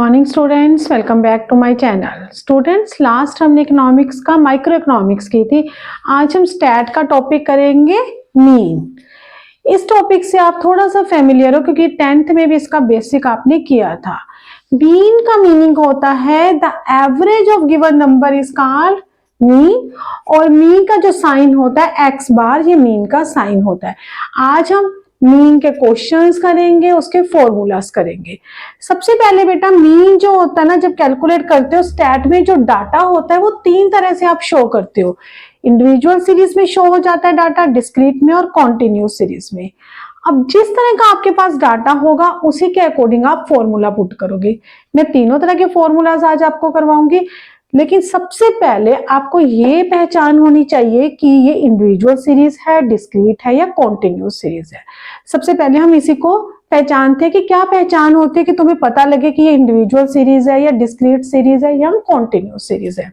Morning students, welcome back to my channel. Students, last हमने economics का micro economics की थी। आज हम स्टैट का टॉपिक करेंगे मीन। इस टॉपिक से आप थोड़ा सा फेमिलियर हो क्योंकि 10th में भी इसका बेसिक आपने किया था। मीन का मीनिंग होता है the average of given number is called mean, और मीन का जो साइन होता है एक्स बार, ये मीन का साइन होता है। आज हम मीन के क्वेश्चंस करेंगे, उसके फॉर्मूलास करेंगे। सबसे पहले बेटा मीन जो होता है ना, जब कैलकुलेट करते हो स्टैट में, जो डाटा होता है वो तीन तरह से आप शो करते हो। इंडिविजुअल सीरीज में शो हो जाता है डाटा, डिस्क्रीट में और कॉन्टिन्यूस सीरीज में। अब जिस तरह का आपके पास डाटा होगा उसी के अकॉर्डिंग आप फॉर्मूला पुट करोगे। मैं तीनों तरह के फॉर्मूलाज आज आपको करवाऊंगी, लेकिन सबसे पहले आपको ये पहचान होनी चाहिए कि ये इंडिविजुअल सीरीज है, डिस्क्रीट है या कॉन्टिन्यूस सीरीज है। सबसे पहले हम इसी को पहचानते हैं कि क्या पहचान होती है कि तुम्हें पता लगे कि ये इंडिविजुअल सीरीज है या डिस्क्रीट सीरीज है या कॉन्टिन्यूस सीरीज है।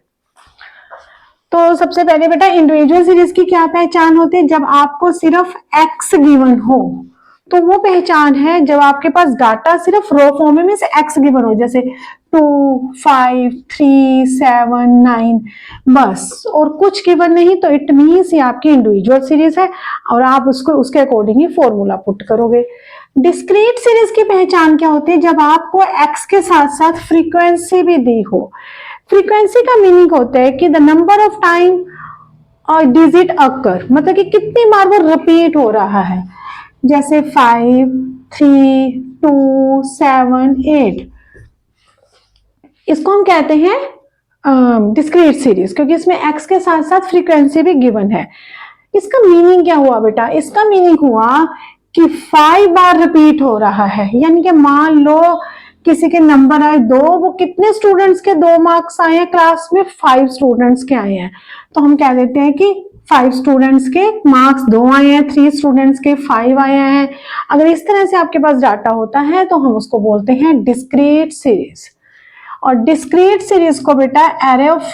तो सबसे पहले बेटा इंडिविजुअल सीरीज की क्या पहचान होती है? जब आपको सिर्फ एक्स गिवन हो तो वो पहचान है जब आपके पास डाटा सिर्फ रो फॉर्म में से एक्स गिवन हो, जैसे 2, 5, 3, 7, 9 बस, और कुछ गिवन नहीं, तो इट मीन्स ये आपकी इंडिविजुअल सीरीज है और आप उसको उसके अकॉर्डिंग ही फॉर्मूला पुट करोगे। डिस्क्रीट सीरीज की पहचान क्या होती है? जब आपको एक्स के साथ साथ फ्रीक्वेंसी भी दी हो। फ्रीक्वेंसी का मीनिंग होता है कि द नंबर ऑफ टाइम और डिजिट अकर, मतलब कि कितनी बार वो रिपीट हो रहा है, जैसे 5, 3, 2, 7, 8। इसको हम कहते हैं डिस्क्रीट सीरीज, क्योंकि इसमें एक्स के साथ साथ फ्रीक्वेंसी भी गिवन है। इसका मीनिंग क्या हुआ बेटा? इसका मीनिंग हुआ कि 5 बार रिपीट हो रहा है, यानी कि मान लो किसी के नंबर आए 2, वो कितने स्टूडेंट्स के 2 मार्क्स आए हैं क्लास में? 5 स्टूडेंट्स के आए हैं, तो हम कह देते हैं कि 5 स्टूडेंट्स के मार्क्स 2 आए हैं, 3 स्टूडेंट्स के 5 आए हैं। अगर इस तरह से आपके पास डाटा होता है तो हम उसको बोलते हैं डिस्क्रीट सीरीज। और डिस्क्रीट सीरीज को बेटा एरे ऑफ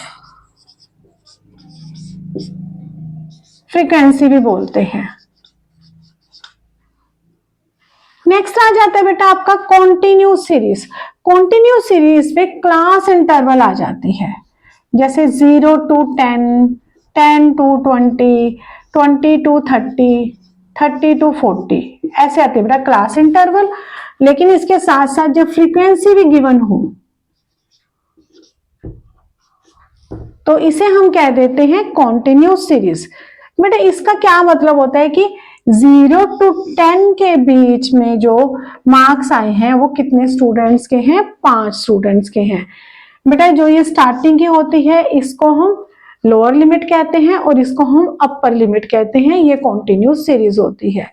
फ्रीक्वेंसी भी बोलते हैं। नेक्स्ट आ जाता है बेटा आपका कॉन्टिन्यूस सीरीज। कॉन्टिन्यूस सीरीज पे क्लास इंटरवल आ जाती है, जैसे 0 to 10, 10 to 20, 20 to 30, 30 to 40, ऐसे आते हैं बेटा क्लास इंटरवल। लेकिन इसके साथ साथ जब फ्रीक्वेंसी भी गिवन हो तो इसे हम कह देते हैं कॉन्टिन्यूस सीरीज। बेटा इसका क्या मतलब होता है कि 0 to 10 के बीच में जो मार्क्स आए हैं वो कितने स्टूडेंट्स के हैं? 5 स्टूडेंट्स के हैं। बेटा जो ये स्टार्टिंग की होती है इसको हम लोअर लिमिट कहते हैं और इसको हम अपर लिमिट कहते हैं। ये कॉन्टिन्यूस सीरीज होती है।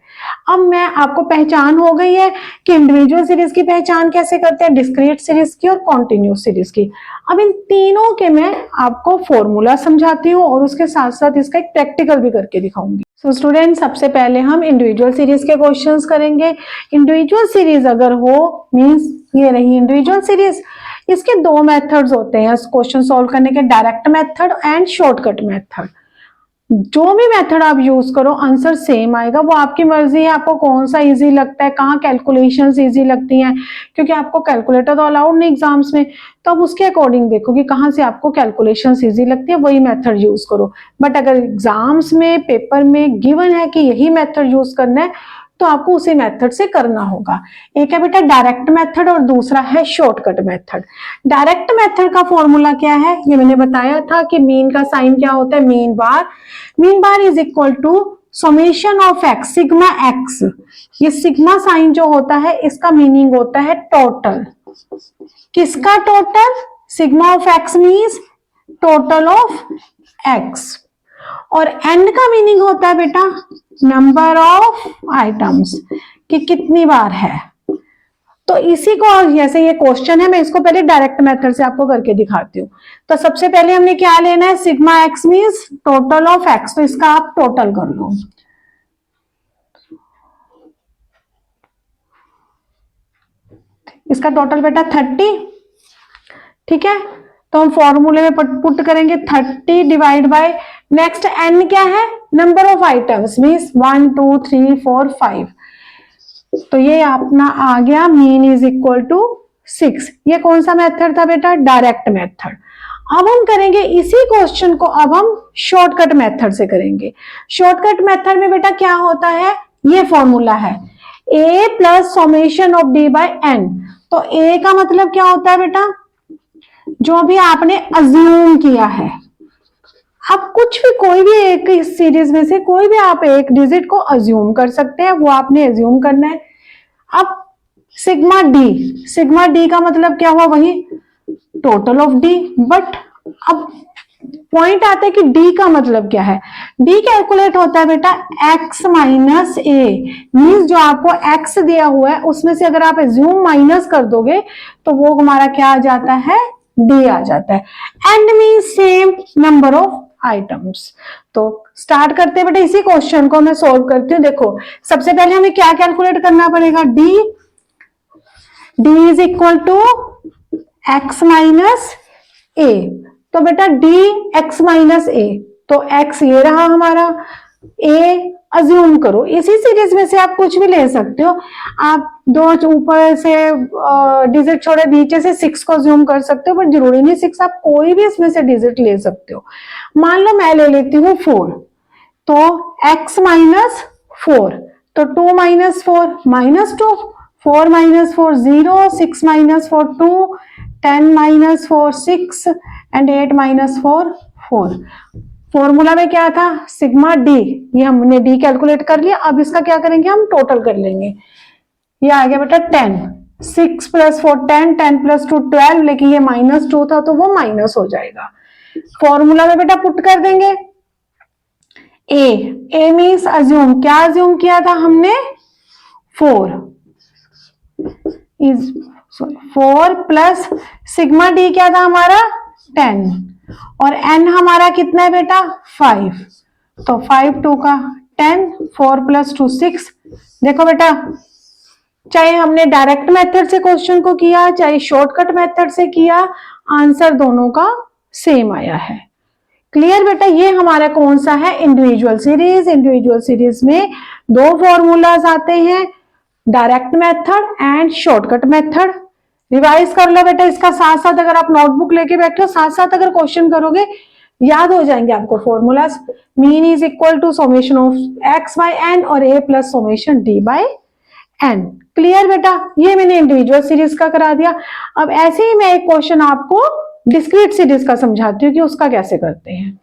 अब मैं आपको पहचान हो गई है कि इंडिविजुअल सीरीज की पहचान कैसे करते हैं, डिस्क्रीट सीरीज की और कॉन्टिन्यूस सीरीज की। अब इन तीनों के मैं आपको फॉर्मूला समझाती हूँ और उसके साथ साथ इसका एक प्रैक्टिकल भी करके दिखाऊंगी। सो स्टूडेंट, सबसे पहले हम इंडिविजुअल सीरीज के क्वेश्चंस करेंगे। इंडिविजुअल सीरीज अगर हो, मींस ये रही इंडिविजुअल सीरीज, इसके 2 मेथड्स होते हैं क्वेश्चन सॉल्व करने के, direct method and shortcut method. जो भी मेथड आप यूज करो आंसर सेम आएगा, वो आपकी मर्जी है आपको कौन सा इजी लगता है, कहाँ कैलकुलेशंस इजी लगती हैं, क्योंकि आपको कैलकुलेटर तो अलाउड नहीं एग्जाम्स में, तो आप उसके अकॉर्डिंग देखो कि कहाँ से आपको कैलकुलेशंस इजी लगती है, वही मेथड यूज करो। बट अगर एग्जाम्स में पेपर में गिवन है कि यही मेथड यूज करना है तो आपको उसी मेथड से करना होगा। एक है बेटा डायरेक्ट मेथड और दूसरा है शॉर्टकट मेथड। डायरेक्ट मेथड का फॉर्मूला क्या है? ये मैंने बताया था कि मीन का साइन क्या होता है, mean bar. Mean bar is equal to summation of X, sigma X. ये सिग्मा साइन जो होता है इसका मीनिंग होता है टोटल। किसका total? Sigma of X means total of X. और एंड का मीनिंग होता है बेटा नंबर ऑफ आइटम्स, कि कितनी बार है। तो इसी को, जैसे ये क्वेश्चन है, मैं इसको पहले डायरेक्ट मेथड से आपको करके दिखाती हूँ। तो सबसे पहले हमने क्या लेना है? Sigma x means total of x, तो इसका आप टोटल कर लो। इसका टोटल बेटा 30, ठीक है। तो हम फॉर्मूले में पुट करेंगे 30 डिवाइड बाय, नेक्स्ट एन क्या है? Number of items means 1, 2, 3, 4, 5। तो ये अपना आ गया मीन इज इक्वल टू 6। ये कौन सा मेथड था बेटा? Direct method. अब हम करेंगे इसी क्वेश्चन को, अब हम शॉर्टकट मेथड से करेंगे। शॉर्टकट मेथड में बेटा क्या होता है, ये फॉर्मूला है a plus summation of d by n। तो a का मतलब क्या होता है बेटा? जो भी आपने अज्यूम किया है। अब कुछ भी, कोई भी एक इस सीरीज में से कोई भी आप एक डिजिट को अज्यूम कर सकते हैं, वो आपने अज्यूम करना है। अब सिग्मा डी का मतलब क्या हुआ? वही टोटल ऑफ डी। बट अब पॉइंट आता है कि डी का मतलब क्या है। डी कैलकुलेट होता है बेटा एक्स माइनस ए, मीन्स जो आपको एक्स दिया हुआ है उसमें से अगर आप एज्यूम माइनस कर दोगे तो वो हमारा क्या आ जाता है? डी आ जाता है। And means same number of items. तो स्टार्ट करते हैं बेटा इसी क्वेश्चन को मैं सोल्व करती हूँ। देखो सबसे पहले हमें क्या कैलकुलेट करना पड़ेगा? D is equal to X minus A. तो बेटा डी एक्स माइनस ए, तो एक्स ये रहा हमारा, ए अज्यूम करो। इसी सीरीज में से आप कुछ भी ले सकते हो। आप दो ऊपर से डिजिट छोड़े नीचे से 6 को अज्यूम कर सकते हो, पर जरूरी नहीं 6, आप कोई भी इसमें से डिजिट ले सकते हो। मान लो मैं ले लेती हूँ 4, तो x माइनस 4, तो 2 minus 4 minus 2, 4 minus 4 0, 6 minus 4 2, 10 minus 4 6 and 8 minus 4 4। Formula में क्या था? Sigma D. ये हमने डी कैलकुलेट कर लिया। अब इसका क्या करेंगे? हम टोटल कर लेंगे। ये आ गया बेटा 10, 6 प्लस 4 10, 10 प्लस 2 12, लेकिन ये माइनस 2 था तो वो माइनस हो जाएगा। फॉर्मूला में बेटा पुट कर देंगे ए मीन्स अज्यूम। क्या अज्यूम किया था हमने? 4 इज 4 प्लस सिग्मा डी क्या था हमारा? 10, और n हमारा कितना है बेटा? 5। तो 5 2 का 10, 4 प्लस 2 6। देखो बेटा चाहे हमने डायरेक्ट मेथड से क्वेश्चन को किया चाहे शॉर्टकट मेथड से किया, आंसर दोनों का सेम आया है। क्लियर बेटा? ये हमारा कौन सा है? Individual series. इंडिविजुअल सीरीज में दो फॉर्मूलाज आते हैं, direct method and shortcut method. Revise कर लो बेटा इसका साथ साथ, अगर आप नोटबुक लेके बैठे हो साथ साथ अगर क्वेश्चन करोगे याद हो जाएंगे आपको formulas. Mean is equal to summation of X by N और A plus summation D by N. Clear बेटा? ये मैंने इंडिविजुअल सीरीज का करा दिया। अब ऐसे ही मैं एक क्वेश्चन आपको डिस्क्रीट सीरीज का समझाती हूँ कि उसका कैसे करते हैं।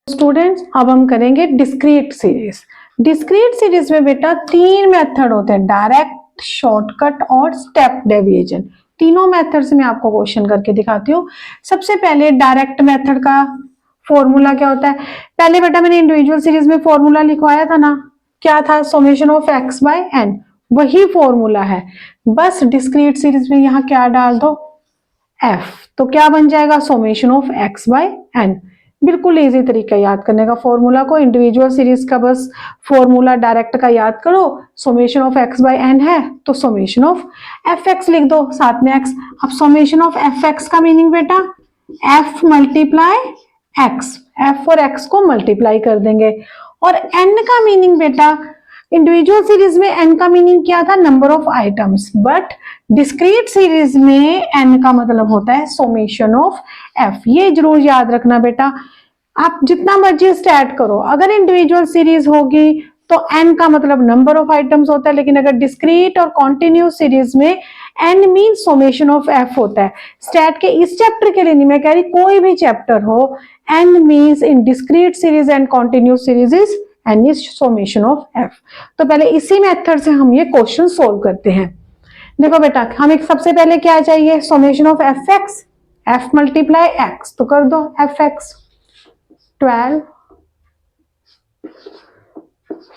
स्टूडेंट्स अब हम करेंगे डिस्क्रीट सीरीज। डिस्क्रीट सीरीज में बेटा 3 मेथड होते हैं, डायरेक्ट, शॉर्टकट और स्टेप डेविएशन। तीनों मेथड से मैं आपको क्वेश्चन करके दिखाती हूँ। सबसे पहले डायरेक्ट मेथड का फॉर्मूला क्या होता है? पहले बेटा मैंने इंडिविजुअल सीरीज में फॉर्मूला लिखवाया था ना, क्या था? Summation of X by N, वही फॉर्मूला है, बस डिस्क्रीट सीरीज में यहाँ क्या डाल दो? एफ। तो क्या बन जाएगा? Summation of X by N. बिल्कुल इजी तरीका याद करने का फॉर्मूला को। इंडिविजुअल सीरीज का बस फॉर्मूला डायरेक्ट का याद करो, summation of X by N है तो समेशन ऑफ एफ एक्स लिख दो साथ में एक्स। अब समेशन ऑफ एफ एक्स का मीनिंग बेटा एफ मल्टीप्लाई एक्स, एफ और एक्स को मल्टीप्लाई कर देंगे। और एन का मीनिंग बेटा इंडिविजुअल सीरीज में एन का मीनिंग क्या था? Number of items, but discrete series में एन का मतलब होता है समेशन ऑफ एफ। ये जरूर याद रखना बेटा। आप जितना मर्जी स्टार्ट करो, अगर इंडिविजुअल सीरीज होगी तो एन का मतलब नंबर ऑफ आइटम्स होता है, लेकिन अगर डिस्क्रीट और कॉन्टिन्यूस सीरीज में N mean summation of F होता है। स्टैट के इस चैप्टर के लिए नहीं, मैं कह रही कोई भी चैप्टर हो, N means in discrete series and continuous series is N is summation of F. तो पहले इसी मेथड से हम ये क्वेश्चन सोल्व करते हैं। देखो बेटा हमें सबसे पहले क्या चाहिए? Summation of F x, F multiply x, तो कर दो एफ एक्स 12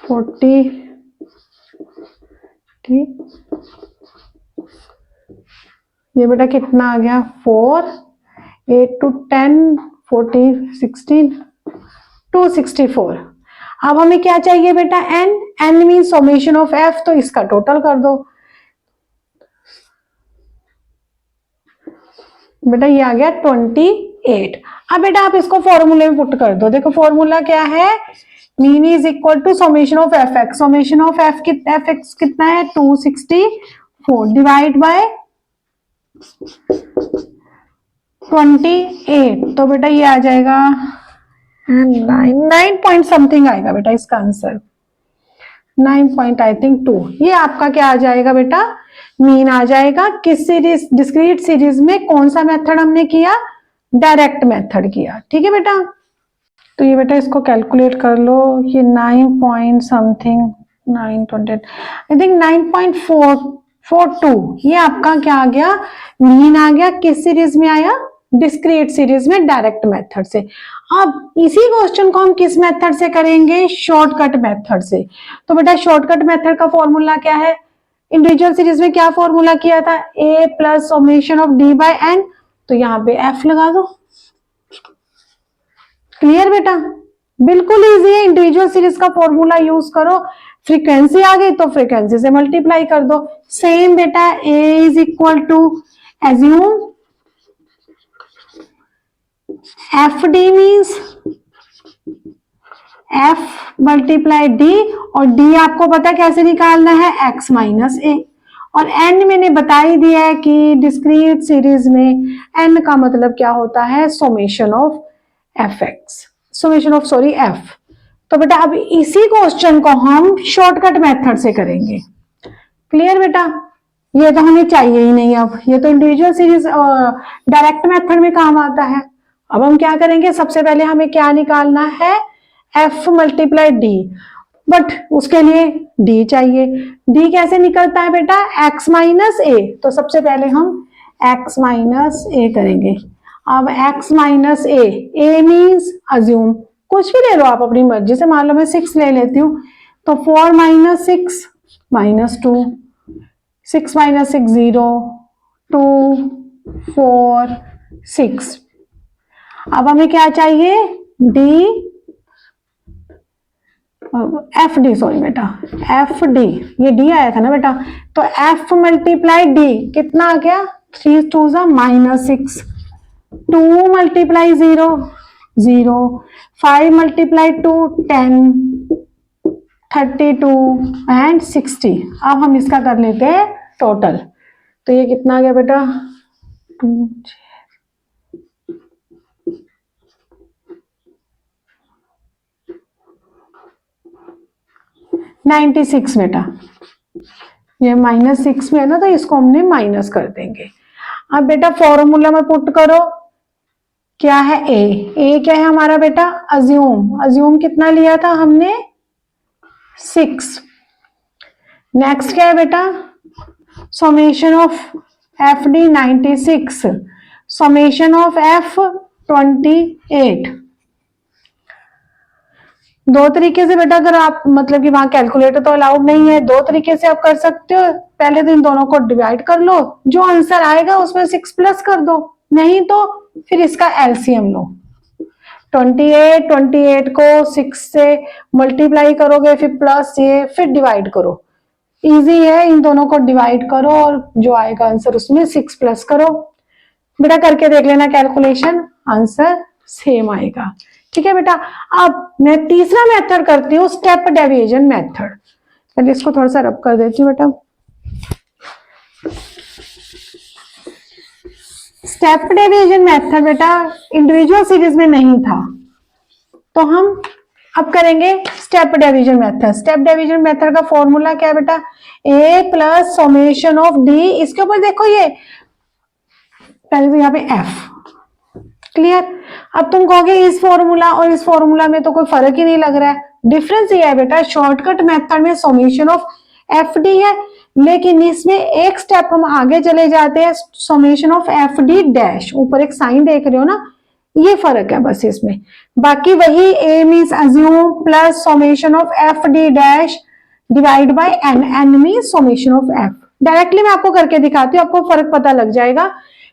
40 ठीक, ये बेटा कितना आ गया? 4 8 to 10 40 16 264। अब हमें क्या चाहिए बेटा? N. N mean summation of F, तो इसका टोटल कर दो बेटा, ये आ गया 28। अब बेटा आप इसको फॉर्मूले में पुट कर दो। देखो फॉर्मूला क्या है? Mean is equal to summation of F X. Summation of F X कितना है? 264 डिवाइड बाय 28, तो बेटा ये आ जाएगा 9 पॉइंट समथिंग आएगा बेटा इसका आंसर, 9 पॉइंट आई थिंक 2। ये आपका क्या आ जाएगा बेटा, मीन आ जाएगा। किस सीरीज, डिस्क्रीट सीरीज में कौन सा मेथड हमने किया, डायरेक्ट मेथड किया। ठीक है बेटा, तो ये बेटा इसको कैलकुलेट कर लो, ये 9 पॉइंट समथिंग 920 आई थिंक 9.442, ये आपका क्या आ गया, मीन आ गया। किस सीरीज में आया, डिस्क्रीट सीरीज में डायरेक्ट मेथड से। अब इसी क्वेश्चन को हम किस मेथड से करेंगे, शॉर्टकट मेथड से। तो बेटा शॉर्टकट मेथड का फॉर्मूला क्या है, इंडिविजुअल सीरीज में क्या फॉर्मूला किया था, a plus summation of d by n, तो यहाँ पे f लगा दो। क्लियर बेटा, बिल्कुल इजी है, इंडिविजुअल सीरीज का फॉर्मूला यूज करो, फ्रीक्वेंसी आ गई तो फ्रीक्वेंसी से मल्टीप्लाई कर दो। सेम बेटा a is equal to, assume F D means f multiply d, और d आपको पता कैसे निकालना है, x माइनस ए, और n मैंने बता ही दिया है कि डिस्क्रीट सीरीज में n का मतलब क्या होता है, summation of fx, summation of sorry f। तो बेटा अब इसी क्वेश्चन को हम शॉर्टकट मेथड से करेंगे। क्लियर बेटा, ये तो हमें चाहिए ही नहीं, अब ये तो इंडिविजुअल सीरीज डायरेक्ट मेथड में काम आता है। अब हम क्या करेंगे, सबसे पहले हमें क्या निकालना है, f मल्टीप्लाई डी, बट उसके लिए d चाहिए। d कैसे निकलता है बेटा, x माइनस ए, तो सबसे पहले हम x माइनस ए करेंगे। अब x माइनस ए मीन्स अज्यूम कुछ भी ले लो आप अपनी मर्जी से, मान लो मैं 6 ले लेती हूँ, तो 4 माइनस 6 माइनस 2, 6 माइनस 6 0, 2 4 6। अब हमें क्या चाहिए, d एफ डी, सॉरी बेटा एफ डी, ये डी आया था ना बेटा, तो एफ मल्टीप्लाई डी कितना आ गया, 3 2 माइनस 6, 2 मल्टीप्लाई 0 0, 5 मल्टीप्लाई 2 10, 32 एंड 60। अब हम इसका कर लेते हैं टोटल, तो ये कितना आ गया बेटा, 96 बेटा, ये -6 में है ना, तो इसको हमने माइनस कर देंगे। अब बेटा फॉर्मूला में पुट करो, क्या है ए क्या है हमारा बेटा, अज्यूम कितना लिया था हमने, 6। नेक्स्ट क्या है बेटा, summation of F D 96, summation of F 28। दो तरीके से बेटा, अगर आप मतलब कि वहां कैलकुलेटर तो अलाउड नहीं है, दो तरीके से आप कर सकते हो। पहले तो इन दोनों को डिवाइड कर लो, जो आंसर आएगा उसमें 6 प्लस कर दो, नहीं तो फिर इसका एलसीएम लो। 28 को 6 से मल्टीप्लाई करोगे, फिर प्लस ये, फिर डिवाइड करो। इजी है, इन दोनों को डिवाइड करो और जो आएगा आंसर उसमें 6 प्लस करो। बेटा करके देख लेना कैलकुलेशन, आंसर सेम आएगा। ठीक है बेटा, अब मैं तीसरा मेथड करती हूँ, स्टेप डेविएशन मेथड। पहले इसको थोड़ा सा रब कर देती हूँ बेटा। स्टेप डेविएशन मेथड बेटा इंडिविजुअल सीरीज में नहीं था, तो हम अब करेंगे step deviation method. Step deviation method का फॉर्मूला क्या है बेटा, a plus summation of d, इसके ऊपर देखो ये पहले तो यहाँ पे f। क्लियर, अब तुम कहोगे इस फॉर्मूला और इस फॉर्मूला में तो कोई फर्क ही नहीं लग रहा है। डिफरेंस ये है बेटा, शॉर्टकट मेथड में समेशन ऑफ एफ डी है, लेकिन इसमें एक स्टेप हम आगे चले जाते हैं, summation of F D dash, ऊपर एक साइन देख रहे हो ना, ये फर्क है बस इसमें। बाकी वही a means assume plus summation of F D dash divide by n, n means summation of f। Directly मैं आपको करके दिखाती हूँ, आपको फर्क पता लग जाएगा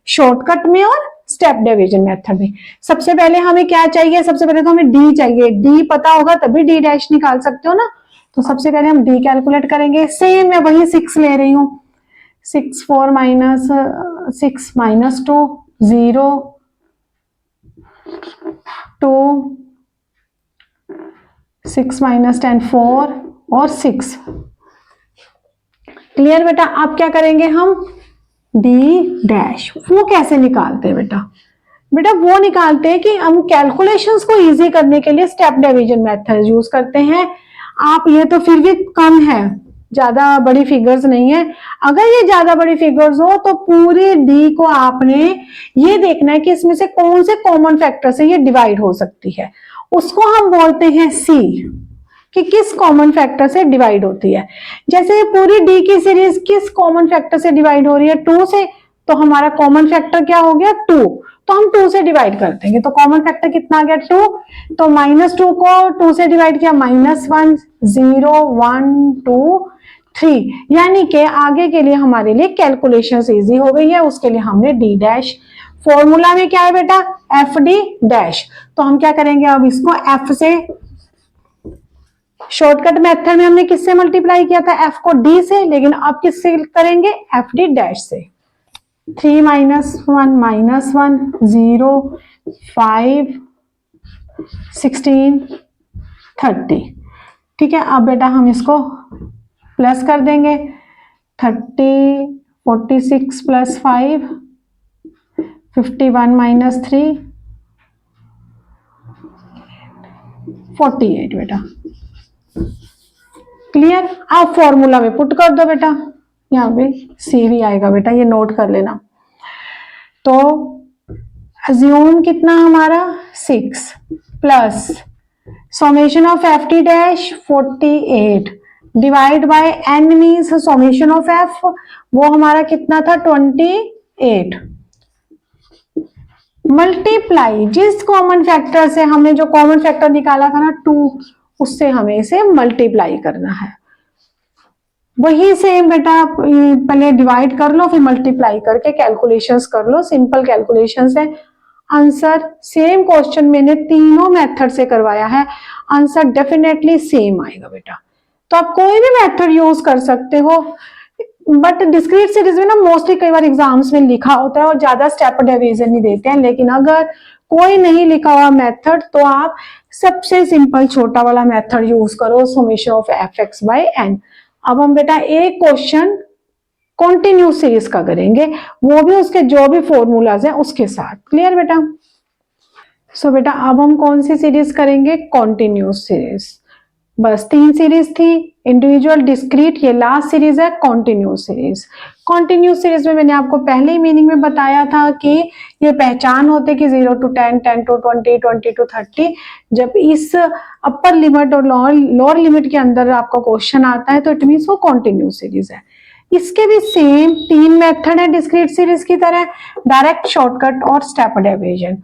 शॉर्टकट में और स्टेप डिवीजन मेथड में। सबसे पहले हमें क्या चाहिए, सबसे पहले तो हमें d चाहिए, d पता होगा तभी d डैश निकाल सकते हो ना। तो सबसे पहले हम d कैलकुलेट करेंगे। सेम मैं वही 6 ले रही हूँ, 6 4 माइनस 6 माइनस 2 0 2 6 माइनस 10 4 और 6। क्लियर बेटा, अब क्या करेंगे हम डी डैश। वो कैसे निकालते हैं बेटा? बेटा वो निकालते हैं कि हम कैलकुलेशंस को इजी करने के लिए स्टेप डिवीजन मेथड यूज करते हैं। आप ये तो फिर भी कम है, ज्यादा बड़ी फिगर्स नहीं है। अगर ये ज्यादा बड़ी फिगर्स हो तो पूरे डी को आपने ये देखना है कि इसमें से कौन से कॉमन फैक्टर से ये डिवाइड हो सकती है, उसको हम बोलते हैं सी, कि किस कॉमन फैक्टर से डिवाइड होती है। जैसे पूरी डी की सीरीज किस कॉमन फैक्टर से डिवाइड हो रही है? 2 से। तो हमारा कॉमन फैक्टर क्या हो गया? 2। तो हम 2 से डिवाइड कर देंगे, तो कॉमन फैक्टर कितना आ गया? 2। तो -2 को 2 से डिवाइड किया, -1, 0, 1, 2, 3। यानी कि आगे के लिए हमारे लिए कैलकुलेशन इजी हो गई है, उसके लिए हमने डी डैश। फॉर्मूला में क्या है बेटा? F D dash. तो हम क्या करेंगे अब इसको एफ से, शॉर्टकट मेथड में हमने किससे मल्टीप्लाई किया था? एफ को डी से, लेकिन अब किससे करेंगे? एफ डी डैश से। 3 - 1 -1 0 5 16 30। ठीक है, अब बेटा हम इसको प्लस कर देंगे। 30 46 + 5 51 - 3 48 बेटा। क्लियर? आप फॉर्मूला में पुट कर दो बेटा, यहाँ पे सी भी आएगा बेटा, ये नोट कर लेना। तो अज्यूम कितना हमारा 6 plus summation of F T dash 48 divide by N means summation of F, वो हमारा कितना था? 28 मल्टीप्लाई जिस कॉमन फैक्टर से हमने जो कॉमन फैक्टर निकाला था ना 2, उससे हमें इसे मल्टीप्लाई करना है। वही सेम बेटा, पहले डिवाइड कर लो फिर मल्टीप्लाई करके कैलकुलेशंस कर लो, सिंपल कैलकुलेशंस है। आंसर सेम क्वेश्चन मैंने तीनों मेथड से करवाया है, आंसर डेफिनेटली सेम आएगा बेटा। तो आप कोई भी मेथड यूज कर सकते हो, बट डिस्क्रीट सीरीज में ना मोस्टली कई बार एग्जाम्स में लिखा होता है और ज्यादा स्टेप डिवीजन नहीं देते हैं, लेकिन अगर कोई नहीं लिखा हुआ मेथड तो आप सबसे सिंपल छोटा वाला मेथड यूज करो, summation of F X by N. अब हम बेटा एक क्वेश्चन कॉन्टिन्यूस सीरीज का करेंगे, वो भी उसके जो भी फॉर्मूलाज हैं उसके साथ। क्लियर बेटा? सो बेटा अब हम कौन सी सीरीज करेंगे? Continuous series. बस 3 सीरीज थी, इंडिविजुअल, डिस्क्रीट, ये लास्ट सीरीज है कॉन्टिन्यूस सीरीज। कॉन्टिन्यूस सीरीज में मैंने आपको पहले ही मीनिंग में बताया था कि ये पहचान होते कि 0 to 10, 10 to 20, 20 to 30। जब इस अपर लिमिट और लोअर लिमिट के अंदर आपका क्वेश्चन आता है तो इट मीन्स वो कॉन्टिन्यूस सीरीज है। इसके भी सेम 3 मेथड है डिस्क्रीट सीरीज की तरह, डायरेक्ट, शॉर्टकट और स्टेप डिवीजन।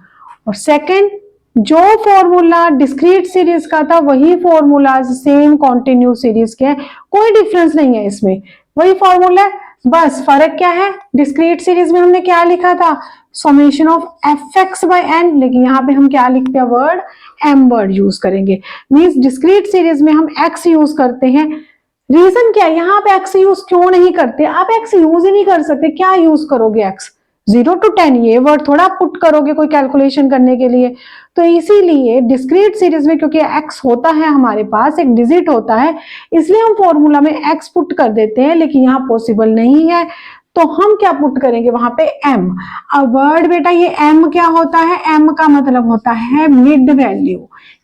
और सेकंड, जो फॉर्मूला डिस्क्रीट सीरीज का था वही फॉर्मूला सेम कॉन्टिन्यूस सीरीज के हैं, कोई डिफरेंस नहीं है इसमें, वही फॉर्मूला है। बस फर्क क्या है? डिस्क्रीट सीरीज में हमने क्या लिखा था? Summation of F X by N, लेकिन यहाँ पे हम क्या लिखते हैं? वर्ड एम वर्ड यूज करेंगे। मीन्स डिस्क्रीट सीरीज में हम एक्स यूज करते हैं। रीजन क्या है? यहाँ पे एक्स यूज क्यों नहीं करते? आप एक्स यूज ही नहीं कर सकते, क्या यूज करोगे एक्स? 0 to 10 ये वर्ड थोड़ा पुट करोगे कोई कैलकुलेशन करने के लिए। तो इसीलिए डिस्क्रीट सीरीज में क्योंकि x होता है हमारे पास, एक डिजिट होता है, इसलिए हम फॉर्मूला में x पुट कर देते हैं, लेकिन यहाँ पॉसिबल नहीं है तो हम क्या पुट करेंगे? वहां पे m। अब वर्ड बेटा ये m क्या होता है? m का मतलब होता है मिड वैल्यू।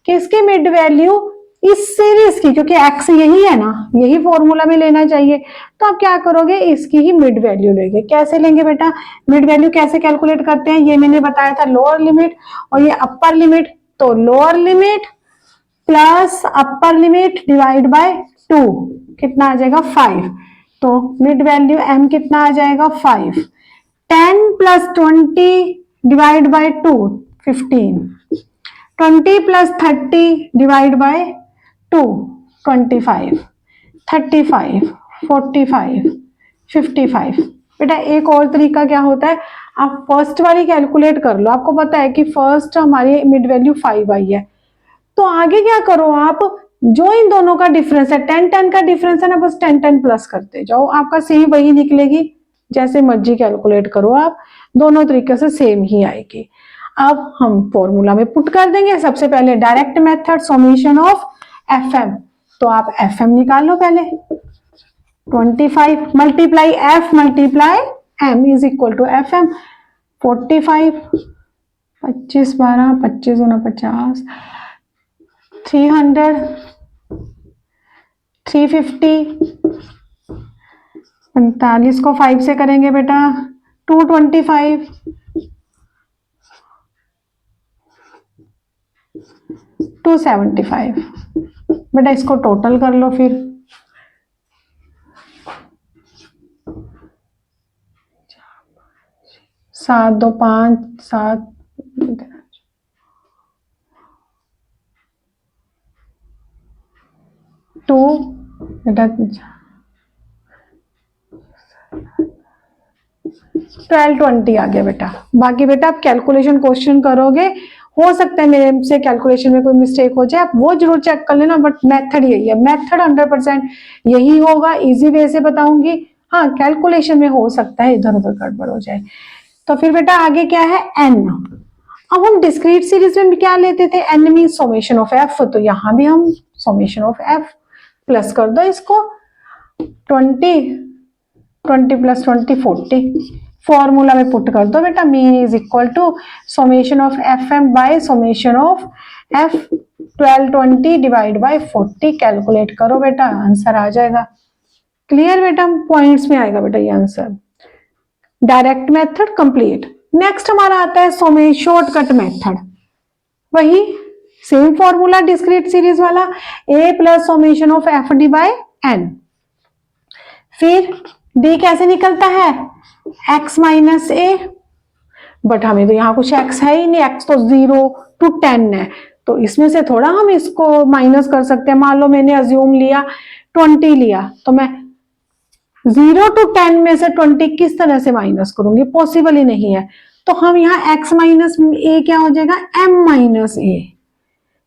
किसके मिड वैल्यू? इस सीरीज की, क्योंकि x यही है ना, यही फॉर्मूला में लेना चाहिए। तो आप क्या करोगे? इसकी ही मिड वैल्यू लेंगे। कैसे लेंगे बेटा? मिड वैल्यू कैसे कैलकुलेट करते हैं? ये मैंने बताया था, लोअर लिमिट और ये अपर लिमिट। तो lower limit plus upper limit divide by 2 कितना आ जाएगा? 5। तो मिड वैल्यू m कितना आ जाएगा? 5। 10 + 20 डिवाइड बाय 2 15। 20 + 30 divide by 2 25। 35 45 55। बेटा एक और तरीका क्या होता है? आप फर्स्ट वाली कैलकुलेट कर लो, आपको पता है कि फर्स्ट हमारी मिड वैल्यू 5 आई है, तो आगे क्या करो आप? जो इन दोनों का डिफरेंस है 10 10 का डिफरेंस है ना, बस 10 10 प्लस करते जाओ, आपका सही वही निकलेगी। जैसे मर्जी कैलकुलेट करो आप, दोनों तरीके से सेम ही आएगी। अब हम फॉर्मूला में पुट कर देंगे। सबसे पहले direct method, summation of F M. तो आप एफ एम निकाल लो पहले। 25 multiply F multiply M is equal to F M 45, 25 12 25 49, 300, 350, 45 को 5 से करेंगे बेटा 225, 275। बेटा इसको टोटल कर लो फिर, 7 2 5 7 2 बेटा 1220 आ गया बेटा। बाकी बेटा आप कैलकुलेशन क्वेश्चन करोगे, हो सकता है मेरे से कैलकुलेशन में कोई मिस्टेक हो जाए, आप वो जरूर चेक कर लेना, बट मेथड यही है, मेथड 100% यही होगा, इजी वे से बताऊंगी। हाँ कैलकुलेशन में हो सकता है इधर उधर गड़बड़ हो जाए। तो फिर बेटा आगे क्या है n। अब हम डिस्क्रीट सीरीज में भी क्या लेते थे, n mean summation of f, तो यहां भी हम समेशन ऑफ f प्लस कर दो इसको 20 प्लस 20 40, फॉर्मूला में पुट कर दो बेटा, mean is equal to summation of F M by summation of F 1220 divide by 40, calculate करो बेटा आंसर आ जाएगा। क्लियर बेटा, पॉइंट्स में आएगा बेटा ये answer. Direct method complete. Next हमारा आता है शॉर्टकट मेथड, वही सेम फॉर्मूला डिस्क्रीट सीरीज वाला, a plus summation of F D by N. फिर d कैसे निकलता है, x माइनस ए, बट हमें तो यहाँ कुछ x है ही नहीं, x तो 0 to 10 है, तो इसमें से थोड़ा हम इसको माइनस कर सकते हैं। मान लो मैंने अज्यूम लिया 20 लिया, तो मैं 0 to 10 में से 20 किस तरह से माइनस करूंगी, पॉसिबल ही नहीं है। तो हम यहाँ x माइनस ए क्या हो जाएगा, m माइनस ए।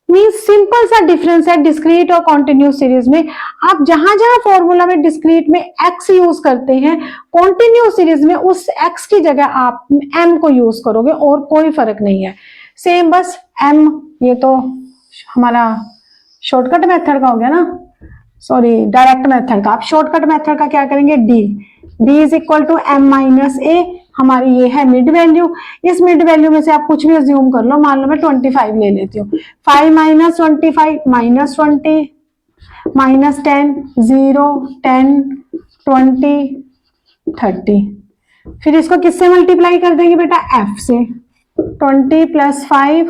मीन सिंपल सा डिफरेंस है डिस्क्रीट और कॉन्टिन्यूस सीरीज में। आप जहां जहां फॉर्मूला में डिस्क्रीट में x यूज करते हैं, कॉन्टिन्यूस सीरीज में उस x की जगह आप m को यूज करोगे और कोई फर्क नहीं है, सेम बस m। ये तो हमारा शॉर्टकट मेथड का हो गया ना, सॉरी डायरेक्ट मेथड का। आप शॉर्टकट मेथड का क्या करेंगे, d is equal to m minus A, हमारी ये है मिड वैल्यू। इस मिड वैल्यू में से आप कुछ भी अज्यूम कर लो, मान लो मैं 25 ले लेती हूँ, 5 माइनस 25 माइनस 20 माइनस 10 0 10 20 30। फिर इसको किससे मल्टीप्लाई कर देंगे बेटा, f से। 20 प्लस 5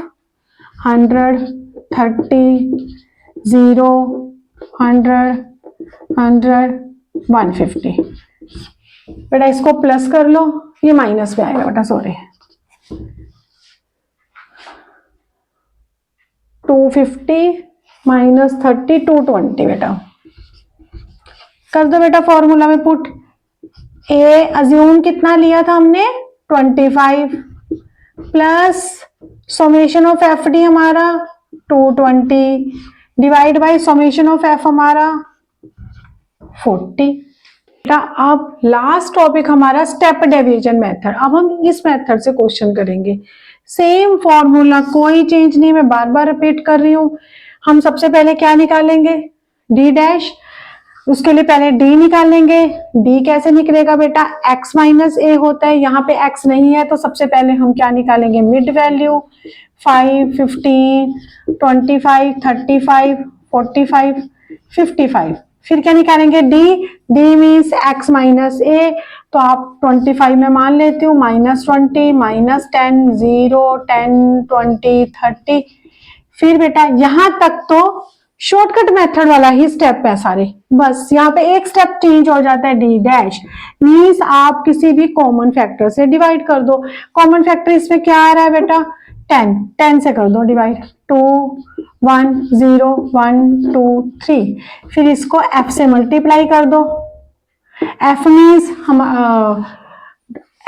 100 30 0 100 100 150। बेटा इसको प्लस कर लो, ये माइनस में आएगा बेटा, सॉरी 250 माइनस 30 220 बेटा। कर दो बेटा फॉर्मूला में पुट, ए अज्यूम कितना लिया था हमने 25 plus summation of F D हमारा 220 divide by summation of F हमारा 40। अब लास्ट टॉपिक हमारा स्टेप डेविएशन मेथड। अब हम इस मेथड से क्वेश्चन करेंगे, सेम फॉर्मूला, कोई चेंज नहीं, मैं बार बार रिपीट कर रही हूं। हम सबसे पहले क्या निकालेंगे, डी डैश, उसके लिए पहले डी निकालेंगे। डी कैसे निकलेगा बेटा, x माइनस ए होता है, यहाँ पे x नहीं है, तो सबसे पहले हम क्या निकालेंगे, मिड वैल्यू 5 15 25 35 45 55। फिर क्या निकालेंगे, D means x minus A, तो आप 25 में मान लेती हूँ, माइनस 20 माइनस 10 0 10 20 30। फिर बेटा यहां तक तो शॉर्टकट मेथड वाला ही स्टेप है सारे, बस यहाँ पे एक स्टेप चेंज हो जाता है, डी डैश मीन्स आप किसी भी कॉमन फैक्टर से डिवाइड कर दो। कॉमन फैक्टर इसमें क्या आ रहा है बेटा, 10 से कर दो डिवाइड, 2 1 0 1 2 3। फिर इसको f से मल्टीप्लाई कर दो, f मीन्स हम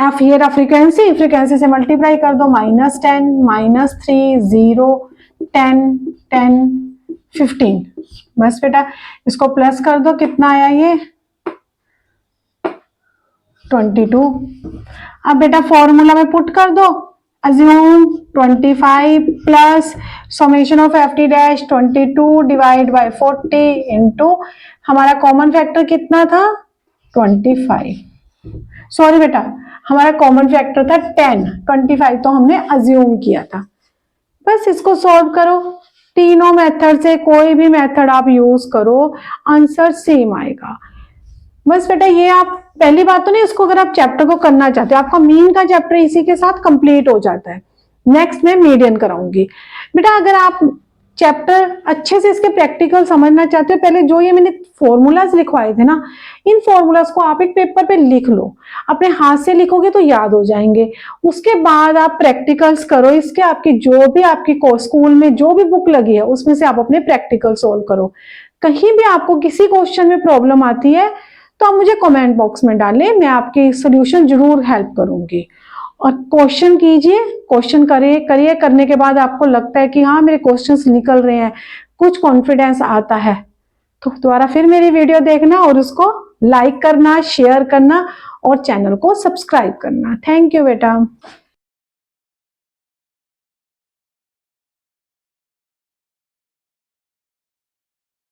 f हियर फ्रीक्वेंसी से मल्टीप्लाई कर दो, माइनस 10 माइनस 3 0 10 10 15। बस बेटा इसको प्लस कर दो, कितना आया ये 22। अब बेटा फॉर्मूला में पुट कर दो, assume 25 plus summation of F T dash 22 divide by 40 into हमारा कॉमन फैक्टर कितना था 25। सॉरी बेटा, हमारा कॉमन फैक्टर था 10, 25 तो हमने अज्यूम किया था। बस इसको सॉल्व करो, तीनों मेथड से कोई भी मेथड आप यूज करो, आंसर सेम आएगा। बस बेटा ये आप पहली बात तो नहीं, इसको अगर आप चैप्टर को करना चाहते हो, आपका मीन का चैप्टर इसी के साथ कंप्लीट हो जाता है। नेक्स्ट मैं मीडियन कराऊंगी। बेटा अगर आप चैप्टर अच्छे से इसके प्रैक्टिकल समझना चाहते हो, पहले जो ये मैंने फॉर्मूलाज लिखवाए थे ना, इन फॉर्मूलाज को आप एक पेपर पे लिख लो, अपने हाथ से लिखोगे तो याद हो जाएंगे। उसके बाद आप प्रैक्टिकल्स करो इसके, आपकी जो भी आपकी स्कूल में जो भी बुक लगी है उसमें से आप अपने प्रैक्टिकल सोल्व करो। कहीं भी आपको किसी क्वेश्चन में प्रॉब्लम आती है तो आप मुझे कमेंट बॉक्स में डालें, मैं आपकी सोल्यूशन जरूर हेल्प करूंगी। और क्वेश्चन कीजिए, क्वेश्चन करिए, करने के बाद आपको लगता है कि हाँ मेरे क्वेश्चंस निकल रहे हैं, कुछ कॉन्फिडेंस आता है, तो दोबारा फिर मेरी वीडियो देखना और उसको लाइक करना, शेयर करना और चैनल को सब्सक्राइब करना। थैंक यू बेटा।